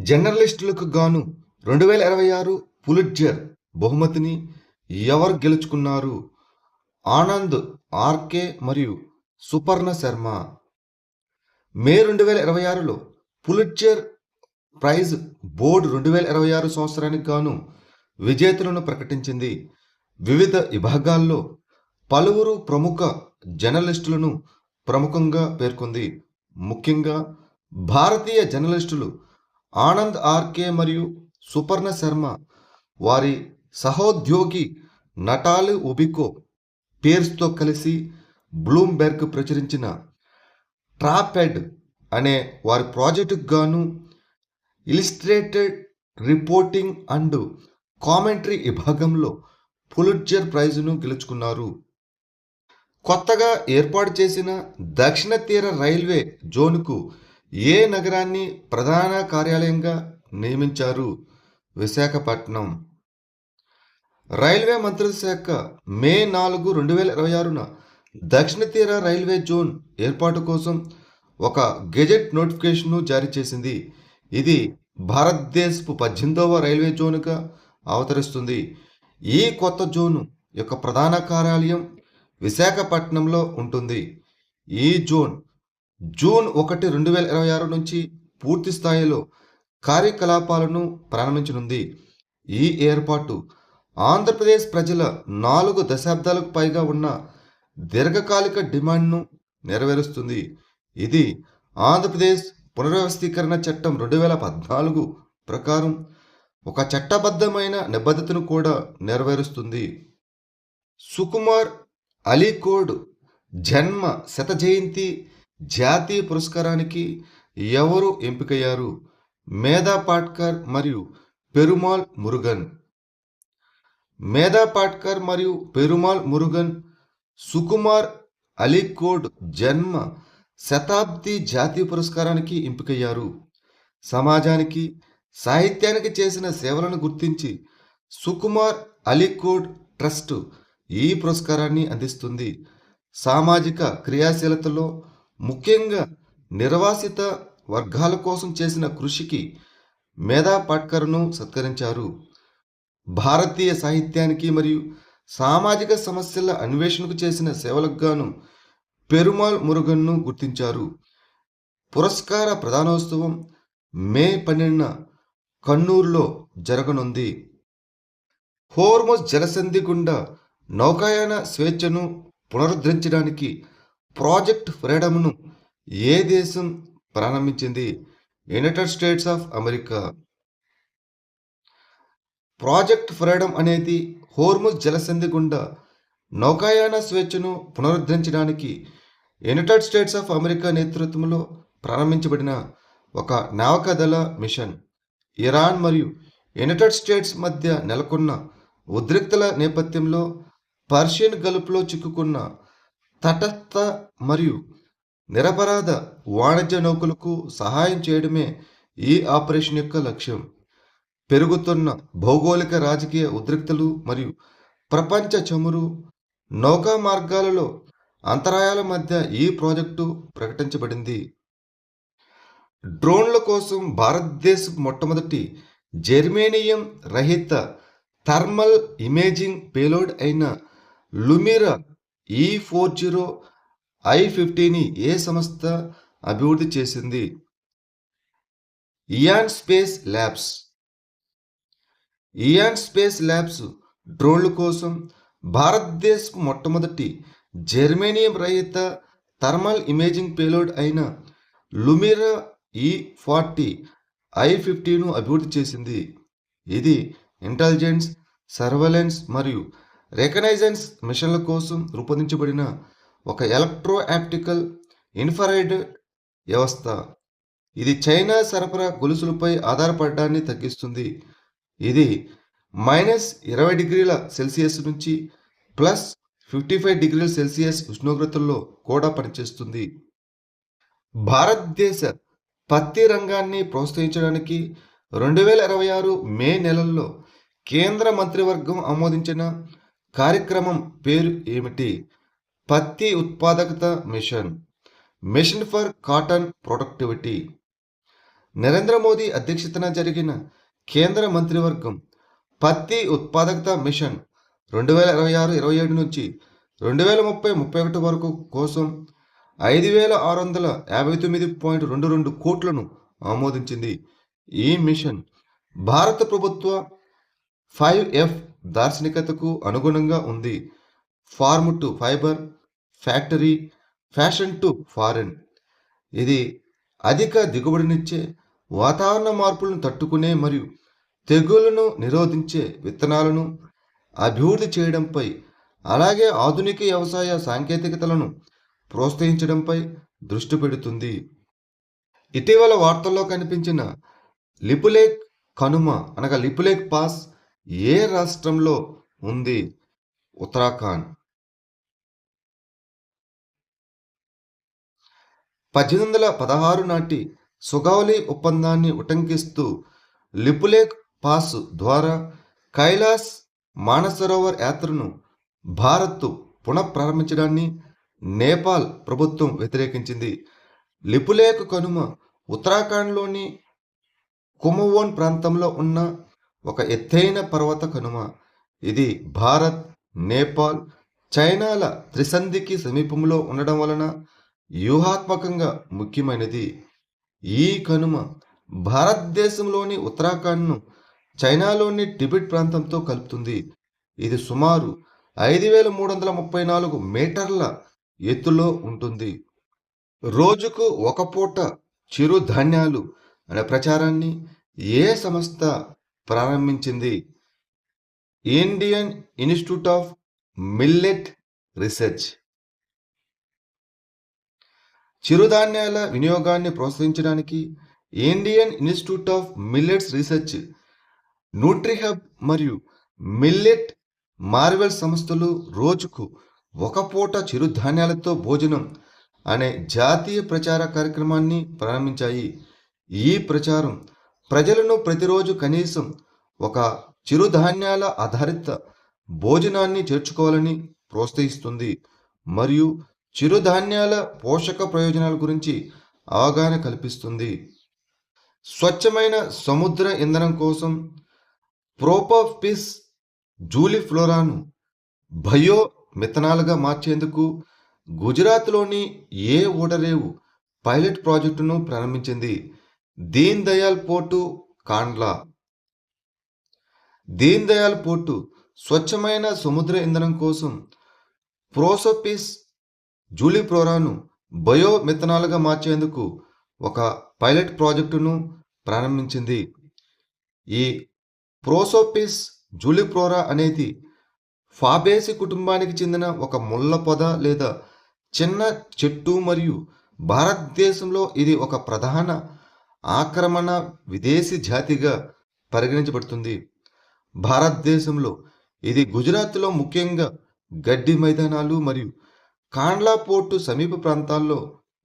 జర్నలిస్టులకు గాను 2026 పులిట్జర్ బహుమతిని ఎవరు గెలుచుకున్నారు? ఆనంద్ ఆర్కే మరియు సుపర్ణ శర్మ. మే 2026లో పులిట్జర్ ప్రైజ్ బోర్డు 2026 సంవత్సరానికి గాను విజేతలను ప్రకటించింది. వివిధ విభాగాల్లో పలువురు ప్రముఖ జర్నలిస్టులను ప్రముఖంగా పేర్కొంది. ముఖ్యంగా భారతీయ జర్నలిస్టులు ఆనంద్ ఆర్కే మరియు సుపర్ణ శర్మ వారి సహోద్యోగి నటాలి ఒబికో పేర్స్తో కలిసి బ్లూంబెర్గ్ ప్రచురించిన ట్రాపెడ్ అనే వారి ప్రాజెక్టుకు గాను ఇలిస్ట్రేటెడ్ రిపోర్టింగ్ అండ్ కామెంటరీ విభాగంలో పులిట్జర్ ప్రైజును గెలుచుకున్నారు. కొత్తగా ఏర్పాటు చేసిన దక్షిణ తీర రైల్వే జోన్కు ఏ నగరాన్ని ప్రధాన కార్యాలయంగా నియమించారు? విశాఖపట్నం. రైల్వే మంత్రిత్వ శాఖ మే 4, 2026న దక్షిణ తీర రైల్వే జోన్ ఏర్పాటు కోసం ఒక గెజెట్ నోటిఫికేషన్ను జారీ చేసింది. ఇది భారతదేశపు 18వ రైల్వే జోన్గా అవతరిస్తుంది. ఈ కొత్త జోను యొక్క ప్రధాన కార్యాలయం విశాఖపట్నంలో ఉంటుంది. ఈ జోన్ జూన్ 1, 2026 నుంచి పూర్తి స్థాయిలో కార్యకలాపాలను ప్రారంభించనుంది. ఈ ఏర్పాటు ఆంధ్రప్రదేశ్ ప్రజల 4 దశాబ్దాలకు పైగా ఉన్న దీర్ఘకాలిక డిమాండ్ను నెరవేరుస్తుంది. ఇది ఆంధ్రప్రదేశ్ పునర్వ్యవస్థీకరణ చట్టం 2014 ప్రకారం ఒక చట్టబద్ధమైన నిబద్ధతను కూడా నెరవేరుస్తుంది. సుకుమార్ అలీకోడ్ జన్మ శత జయంతి జాతీయ పురస్కారానికి ఎవరు ఎంపికయ్యారు? మేధా పాట్కర్ మరియు పెరుమాల్ మురుగన్. మేధా పాట్కర్ మరియు పెరుమాల్ మురుగన్ సుకుమార్ అలీకోడ్ జన్మ శతాబ్ది జాతీయ పురస్కారానికి ఎంపికయ్యారు. సమాజానికి సాహిత్యానికి చేసిన సేవలను గుర్తించి సుకుమార్ అలీకోడ్ ట్రస్ట్ ఈ పురస్కారాన్ని అందిస్తుంది. సామాజిక క్రియాశీలతలో ముఖ్యంగా నిర్వాసిత వర్గాల కోసం చేసిన కృషికి మేధా పాట్కర్ను సత్కరించారు. భారతీయ సాహిత్యానికి మరియు సామాజిక సమస్యల అన్వేషణకు చేసిన సేవలకు గాను పెరుమాల్ మురుగన్ను గుర్తించారు. పురస్కార ప్రదానోత్సవం మే 12న కన్నూరులో జరగనుంది. హోర్ముజ్ జలసంధి గుండా నౌకాయాన స్వేచ్ఛను పునరుద్ధరించడానికి ప్రాజెక్ట్ ఫ్రీడమ్ను ఏ దేశం ప్రారంభించింది? United states of America. Project freedom అనేది హోర్ముజ్ జలసంధి గుండా నౌకాయాన స్వేచ్ఛను పునరుద్ధరించడానికి యునైటెడ్ స్టేట్స్ ఆఫ్ అమెరికా నేతృత్వంలో ప్రారంభించబడిన ఒక నౌకాదళ మిషన్. ఇరాన్ మరియు యునైటెడ్ స్టేట్స్ మధ్య నెలకొన్న ఉద్రిక్తల నేపథ్యంలో పర్షియన్ గల్ఫ్లో చిక్కుకున్న తటస్థ మరియు నిరపరాధ వాణిజ్య నౌకలకు సహాయం చేయడమే ఈ ఆపరేషన్ యొక్క లక్ష్యం. పెరుగుతున్న భౌగోళిక రాజకీయ ఉద్రిక్తలు మరియు ప్రపంచ చమురు నౌకా మార్గాలలో అంతరాయాల మధ్య ఈ ప్రాజెక్టు ప్రకటించబడింది. డ్రోన్ల కోసం భారతదేశ మొట్టమొదటి జెర్మేనియం రహిత థర్మల్ ఇమేజింగ్ పేలోడ్ అయిన లుమిరా E40 I-50ని ఏ సంస్థ అభివృద్ధి చేసింది? Eon Space Labs. Eon Space Labs డ్రోన్ల కోసం భారతదేశ మొట్టమొదటి జెర్మేనియం రహిత థర్మల్ ఇమేజింగ్ పేలోడ్ అయిన లుమిరా E40 I-50ను అభివృద్ధి చేసింది. ఇది ఇంటెలిజెన్స్, సర్వేలెన్స్ మరియు రికగ్నైజెన్స్ మిషన్ల కోసం రూపొందించబడిన ఒక ఎలక్ట్రో ఆప్టికల్ ఇన్ఫ్రారెడ్ వ్యవస్థ. ఇది చైనా సరఫరా గొలుసులపై ఆధారపడడాన్ని తగ్గిస్తుంది. ఇది -20°C నుంచి +55°C ఉష్ణోగ్రతల్లో కూడా పనిచేస్తుంది. భారతదేశ పత్తి రంగాన్ని ప్రోత్సహించడానికి 2026 మే నెలలో కేంద్ర మంత్రివర్గం ఆమోదించిన కార్యక్రమం పేరు ఏమిటి? పత్తి ఉత్పాదకత mission. Mission for cotton productivity. Narendra Modi అధ్యక్షతన జరిగిన కేంద్ర మంత్రివర్గం పత్తి ఉత్పాదకత మిషన్ 2026-27 నుంచి 2030-31 వరకు కోసం 5,659.22 కోట్లను ఆమోదించింది. ఈ మిషన్ భారత ప్రభుత్వ 5F దార్శనికతకు అనుగుణంగా ఉంది. Farm to fibre, factory, fashion to foreign. ఇది అధిక దిగుబడినిచ్చే, వాతావరణ మార్పులను తట్టుకునే మరియు తెగుళ్లను నిరోధించే విత్తనాలను అభివృద్ధి చేయడంపై, అలాగే ఆధునిక వ్యవసాయ సాంకేతికతలను ప్రోత్సహించడంపై దృష్టి పెడుతుంది. ఇటీవల వార్తల్లో కనిపించిన లిపులేక్ కనుమ అనగా లిపులేక్ పాస్ ఏ రాష్ట్రంలో ఉంది? ఉత్తరాఖండ్. 1816 నాటి సుగౌలి ఒప్పందాన్ని ఉటంకిస్తూ లిపులేక్ పాస్ ద్వారా కైలాస్ మానసరోవర్ యాత్రను భారత్ పునఃప్రారంభించడాన్ని నేపాల్ ప్రభుత్వం వ్యతిరేకించింది. లిపులేక్ కనుమ ఉత్తరాఖండ్లోని కుమవోన్ ప్రాంతంలో ఉన్న ఒక ఎత్తైన పర్వత కనుమ. ఇది భారత్, నేపాల్, చైనాల త్రిసంధికి సమీపంలో ఉండడం వలన వ్యూహాత్మకంగా ముఖ్యమైనది. ఈ కనుమ భారతదేశంలోని ఉత్తరాఖండ్ను చైనాలోని టిబెట్ ప్రాంతంతో కలుపుతుంది. ఇది సుమారు 5,334 మీటర్ల ఎత్తులో ఉంటుంది. రోజుకు ఒక పూట చిరుధాన్యాలు అనే ప్రచారాన్ని ఏ సంస్థ ప్రారంభించింది? Indian Institute of Millet Research. చిరుధాన్యాల వినియోగాన్ని ప్రోత్సహించడానికి Indian Institute of Millets Research, Nutrihub మరియు మిల్లెట్ మార్వెల్ సంస్థలు రోజుకు ఒక పూట చిరుధాన్యాలతో భోజనం అనే జాతీయ ప్రచార కార్యక్రమాన్ని ప్రారంభించాయి. ఈ ప్రచారం ప్రజలను ప్రతిరోజు కనీసం ఒక చిరుధాన్యాల ఆధారిత భోజనాన్ని చేర్చుకోవాలని ప్రోత్సహిస్తుంది మరియు చిరుధాన్యాల పోషక ప్రయోజనాల గురించి అవగాహన కల్పిస్తుంది. స్వచ్ఛమైన సముద్ర ఇంధనం కోసం ప్రోపోపిస్ జూలిఫ్లోరాను బయో మిథనాల్గా మార్చేందుకు గుజరాత్లోని ఏ ఓడరేవు పైలట్ ప్రాజెక్టును ప్రారంభించింది? దీన్ దయాల్ పోర్టు, కాండ్లా. దీన్ దయాల్ పోర్టు స్వచ్ఛమైన సముద్ర ఇంధనం కోసం ప్రోసోపిస్ జూలిఫ్లోరాను బయో మిథనాల్గా మార్చేందుకు ఒక పైలట్ ప్రాజెక్టును ప్రారంభించింది. ఈ ప్రోసోపిస్ జూలిఫ్లోరా అనేది ఫాబేసి కుటుంబానికి చెందిన ఒక ముళ్ళ పొద లేదా చిన్న చెట్టు మరియు భారతదేశంలో ఇది ఒక ప్రధాన ఆక్రమణ విదేశీ జాతిగా పరిగణించబడుతుంది. భారతదేశంలో ఇది గుజరాత్లో ముఖ్యంగా గడ్డి మైదానాలు మరియు కాండ్లా పోర్టు సమీప ప్రాంతాల్లో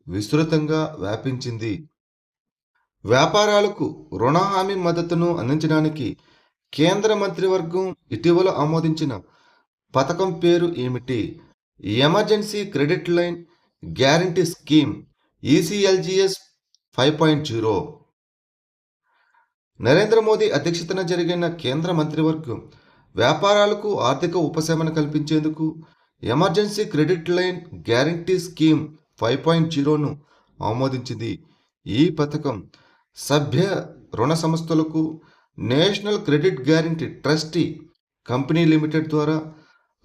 విస్తృతంగా వ్యాపించింది. వ్యాపారాలకు రుణ హామీ మద్దతును అందించడానికి కేంద్ర మంత్రివర్గం ఇటీవల ఆమోదించిన పథకం పేరు ఏమిటి? Emergency Credit Line Guarantee Scheme, ECLGS 5.0. Narendra Modi అధ్యక్షతన జరిగిన కేంద్ర మంత్రివర్గం వ్యాపారాలకు ఆర్థిక ఉపశమన కల్పించేందుకు Emergency Credit Line Guarantee Scheme 5.0ను ఆమోదించింది. ఈ పథకం సభ్య రుణ సంస్థలకు National Credit Guarantee Trustee Company Limited ద్వారా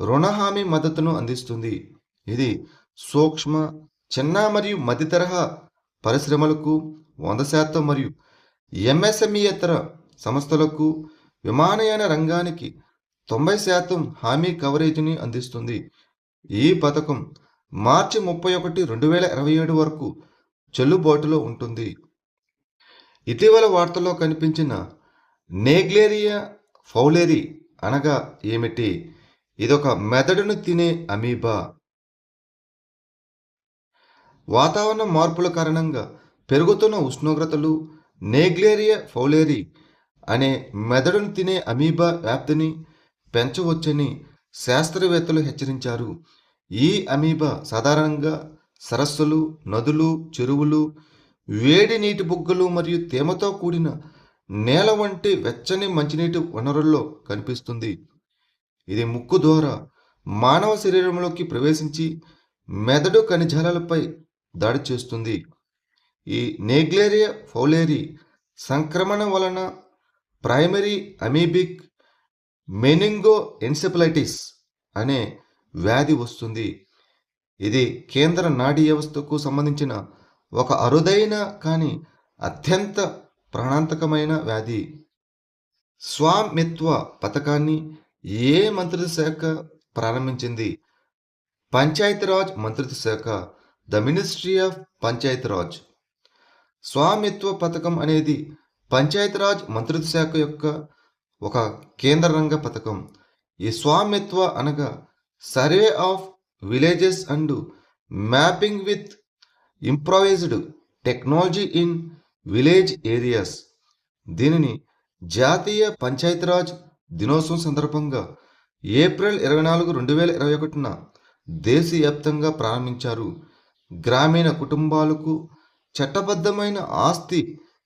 రుణ హామీ మద్దతును అందిస్తుంది. ఇది సూక్ష్మ, చిన్న మరియు మధ్య తరహా పరిశ్రమలకు 100% మరియు MSMEయేతర సంస్థలకు విమానయాన రంగానికి 90% హామీ కవరేజీని అందిస్తుంది. ఈ పథకం మార్చి 31, 2027 వరకు చెల్లుబాటులో ఉంటుంది. ఇటీవల వార్తల్లో కనిపించిన నేగ్లేరియా ఫౌలేరి అనగా ఏమిటి? ఇదొక మెదడును తినే అమీబా. వాతావరణ మార్పుల కారణంగా పెరుగుతున్న ఉష్ణోగ్రతలు నేగ్లేరియా ఫౌలేరి అనే మెదడును తినే అమీబా వ్యాప్తిని పెంచవచ్చని శాస్త్రవేత్తలు హెచ్చరించారు. ఈ అమీబా సాధారణంగా సరస్సులు, నదులు, చెరువులు, వేడి నీటి బుగ్గలు మరియు తేమతో కూడిన నేల వంటి వెచ్చని మంచినీటి వనరుల్లో కనిపిస్తుంది. ఇది ముక్కు ద్వారా మానవ శరీరంలోకి ప్రవేశించి మెదడు కణజాలాలపై దాడి చేస్తుంది. ఈ నేగ్లేరియా ఫౌలేరి సంక్రమణ వలన ప్రైమరీ అమీబిక్ మెనింగో ఎన్సెఫలైటిస్ అనే వ్యాధి వస్తుంది. ఇది కేంద్ర నాడీ వ్యవస్థకు సంబంధించిన ఒక అరుదైన కానీ అత్యంత ప్రాణాంతకమైన వ్యాధి. స్వామిత్వ పథకాన్ని ఏ మంత్రిత్వ శాఖ ప్రారంభించింది? పంచాయతీరాజ్ మంత్రిత్వ శాఖ, the ministry of Panchayati Raj. Swamitva పథకం అనేది పంచాయతీరాజ్ మంత్రిత్వ శాఖ యొక్క ఒక కేంద్ర రంగ పథకం. ఈ స్వామిత్వ అనగా survey of villages and mapping with improvised technology in village areas. దీనిని జాతీయ పంచాయతీరాజ్ దినోత్సవం సందర్భంగా ఏప్రిల్ 24, 2021న దేశవ్యాప్తంగా ప్రారంభించారు. గ్రామీణ కుటుంబాలకు చట్టబద్ధమైన ఆస్తి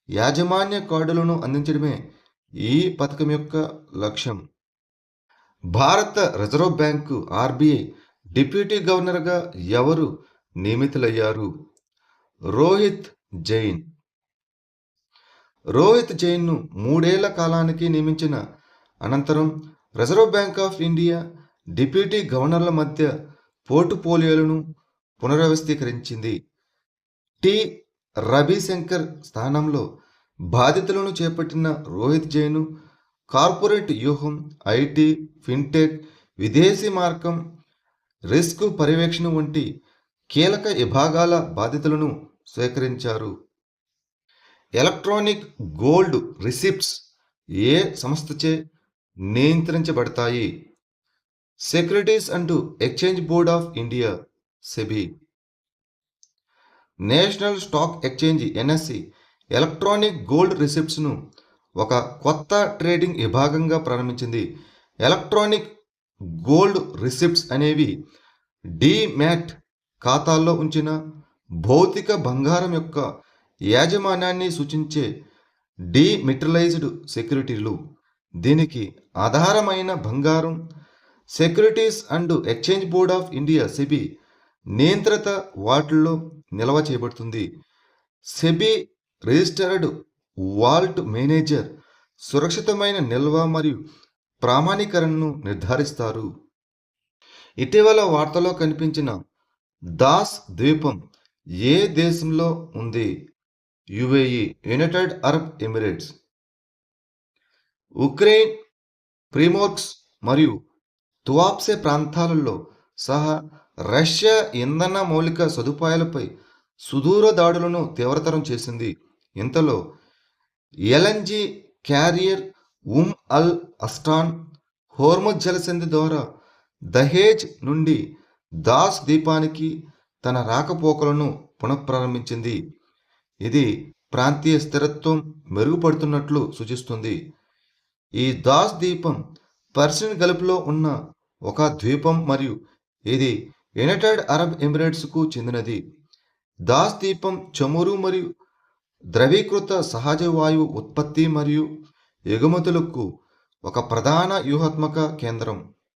యాజమాన్య కార్డులను అందించడమే ఈ పథకం యొక్క లక్ష్యం. భారత రిజర్వ్ బ్యాంకు ఆర్బీఐ డిప్యూటీ గవర్నర్గా ఎవరు నియమితులయ్యారు? రోహిత్ జైన్. రోహిత్ జైన్ను 3 ఏళ్ల కాలానికి నియమించిన అనంతరం Reserve Bank of India deputy గవర్నర్ల మధ్య పోర్టుఫోలియోలను పునర్వ్యవస్థీకరించింది. టి రవిశంకర్ స్థానంలో బాధ్యతలను చేపట్టిన రోహిత్ జైన్ కార్పొరేట్ వ్యూహం, ఐటీ, ఫిన్టెక్, విదేశీ మార్గం, రిస్క్ పర్యవేక్షణ వంటి కీలక విభాగాల బాధ్యతలను స్వీకరించారు. ఎలక్ట్రానిక్ గోల్డ్ రిసిప్ట్స్ ఏ సంస్థచే నియంత్రించబడతాయి? Securities and Exchange Board of India, SEBI. National Stock Exchange NSC electronic gold రిసిప్ట్స్ను ఒక కొత్త ట్రేడింగ్ విభాగంగా ప్రారంభించింది. ఎలక్ట్రానిక్ గోల్డ్ రిసిప్ట్స్ అనేవి డీమ్యాట్ ఖాతాల్లో ఉంచిన భౌతిక బంగారం యొక్క యాజమాన్యాన్ని సూచించే డీమెటలైజ్డ్ సెక్యూరిటీలు. దీనికి ఆధారమైన బంగారం securities and Exchange Board of India, SEBI నియంత్రిత వాటిల్లో నిల్వ చేయబడుతుంది. సెబీ రిజిస్టర్డ్ వాల్ట్ మేనేజర్ సురక్షితమైన నిల్వ మరియు ప్రామాణీకరణను నిర్ధారిస్తారు. ఇటీవల వార్తలో కనిపించిన దాస్ ద్వీపం ఏ దేశంలో ఉంది? UAE, United Arab Emirates. Ukraine, Primorsk మరియు తువాప్సే ప్రాంతాలలో సహా రష్యా ఇంధన మౌలిక సదుపాయాలపై సుదూర దాడులను తీవ్రతరం చేసింది. ఇంతలో ఎల్ఎన్జీ క్యారియర్ అల్ అస్టాన్ హోర్ముజ్ జలసంధి ద్వారా దహేజ్ నుండి దాస్ ద్వీపానికి తన రాకపోకలను పునఃప్రారంభించింది. ఇది ప్రాంతీయ స్థిరత్వం మెరుగుపడుతున్నట్లు సూచిస్తుంది. ఈ దాస్ ద్వీపం పర్షియన్ గల్ఫ్లో ఉన్న ఒక ద్వీపం మరియు ఇది యునైటెడ్ అరబ్ ఎమిరేట్స్కు చెందినది. దాస్ ద్వీపం చమురు మరియు ద్రవీకృత సహజ వాయువు ఉత్పత్తి మరియు ఎగుమతులకు ఒక ప్రధాన వ్యూహాత్మక కేంద్రం.